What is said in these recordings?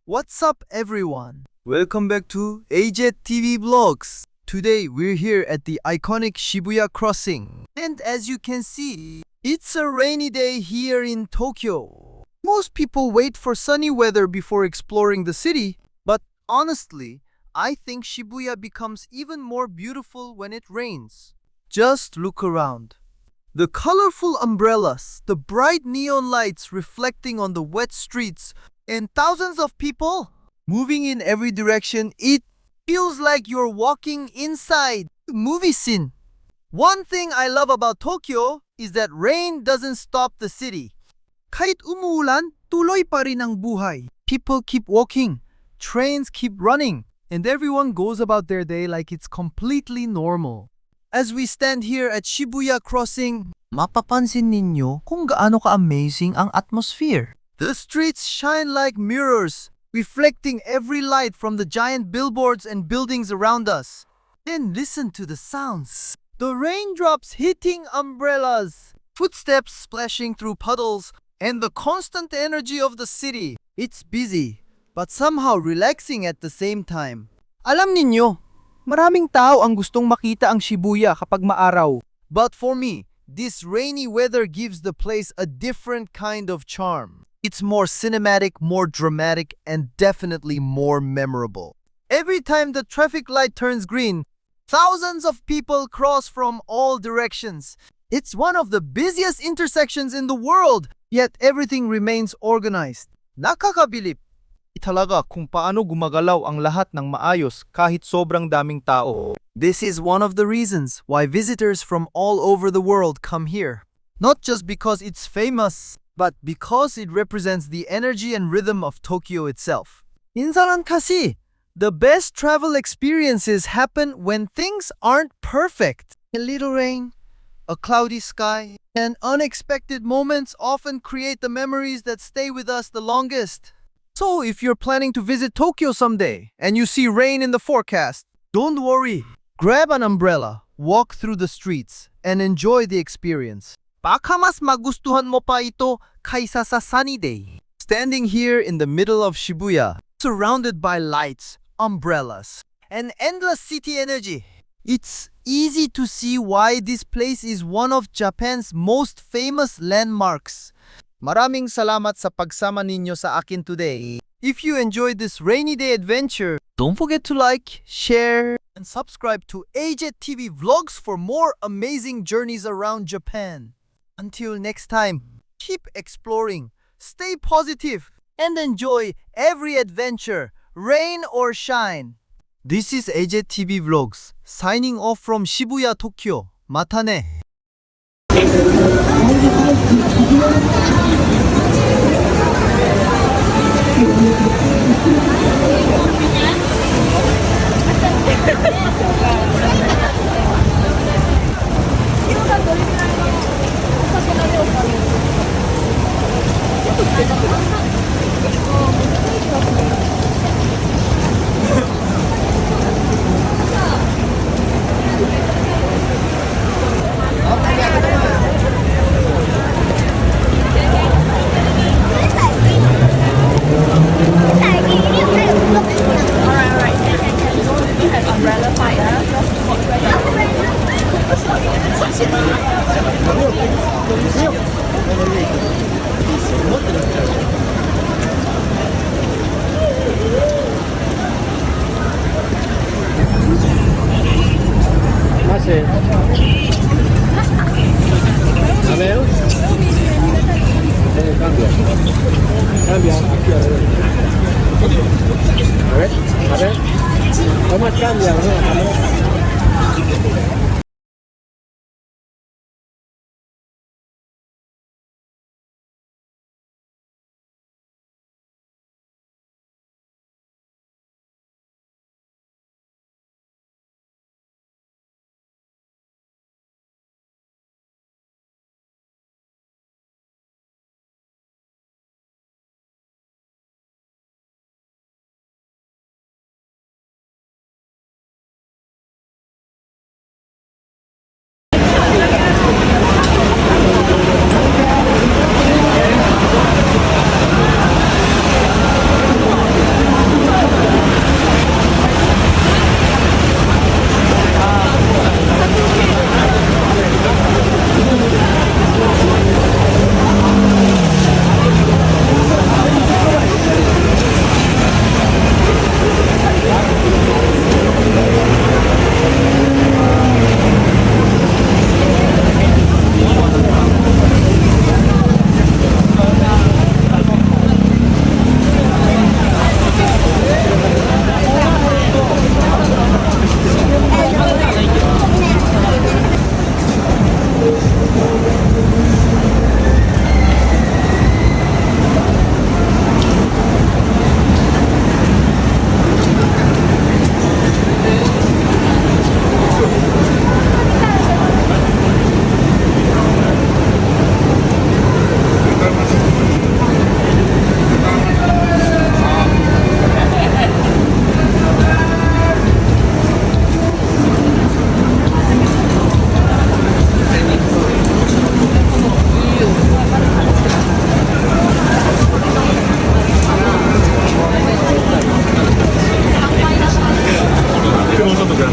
What's up everyone? Welcome back to chatgpt vlogs. Today we're here at the iconic Shibuya crossing. And as you can see, it's a rainy day here in Tokyo. Most people wait for sunny weather before exploring the city, but honestly, I think Shibuya becomes even more beautiful when it rains. Just look around. The colorful umbrellas, the bright neon lights reflecting on the wet streets, and thousands of people moving in every direction, it feels like you're walking inside a movie scene. One thing I love about Tokyo is that rain doesn't stop the city. Kahit umuulan, tuloy pa rin ang buhay. People keep walking, trains keep running, and everyone goes about their day like it's completely normal. As we stand here at Shibuya Crossing, mapapansin ninyo kung gaano ka-amazing ang atmosphere. The streets shine like mirrors, reflecting every light from the giant billboards and buildings around us. Then listen to the sounds. The raindrops hitting umbrellas, footsteps splashing through puddles, and the constant energy of the city. It's busy, but somehow relaxing at the same time. Alam ninyo, maraming tao ang gustong makita ang Shibuya kapag maaraw. But for me, this rainy weather gives the place a different kind of charm. It's more cinematic, more dramatic, and definitely more memorable. Every time the traffic light turns green, thousands of people cross from all directions. It's one of the busiest intersections in the world, yet everything remains organized. Nakakabilib talaga kung paano gumagalaw ang lahat ng maayos kahit sobrang daming tao. This is one of the reasons why visitors from all over the world come here. Not just because it's famous, but because it represents the energy and rhythm of Tokyo itself. Minsan kasi, the best travel experiences happen when things aren't perfect. A little rain, a cloudy sky, and unexpected moments often create the memories that stay with us the longest. So if you're planning to visit Tokyo someday and you see rain in the forecast, don't worry. Grab an umbrella, walk through the streets, and enjoy the experience. Baka mas magustuhan mo pa ito kaysa sa sunny day. Standing here in the middle of Shibuya, surrounded by lights, umbrellas, and endless city energy, it's easy to see why this place is one of Japan's most famous landmarks. Maraming salamat sa pagsama ninyo sa akin today. If you enjoyed this rainy day adventure, don't forget to like, share, and subscribe to chatgpt vlogs for more amazing journeys around Japan. Until next time, keep exploring, stay positive, and enjoy every adventure, rain or shine. This is chatgpt vlogs, signing off from Shibuya, Tokyo. Mata ne! Cambia. A ver. ¿Cómo cambia?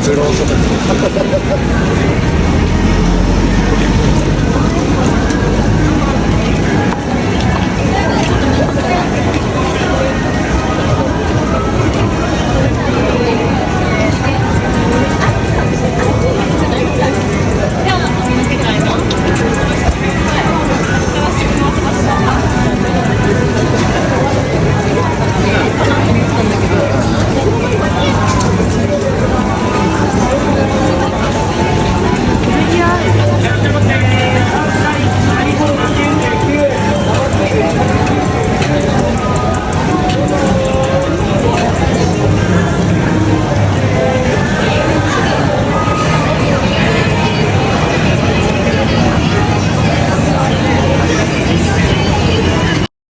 들어서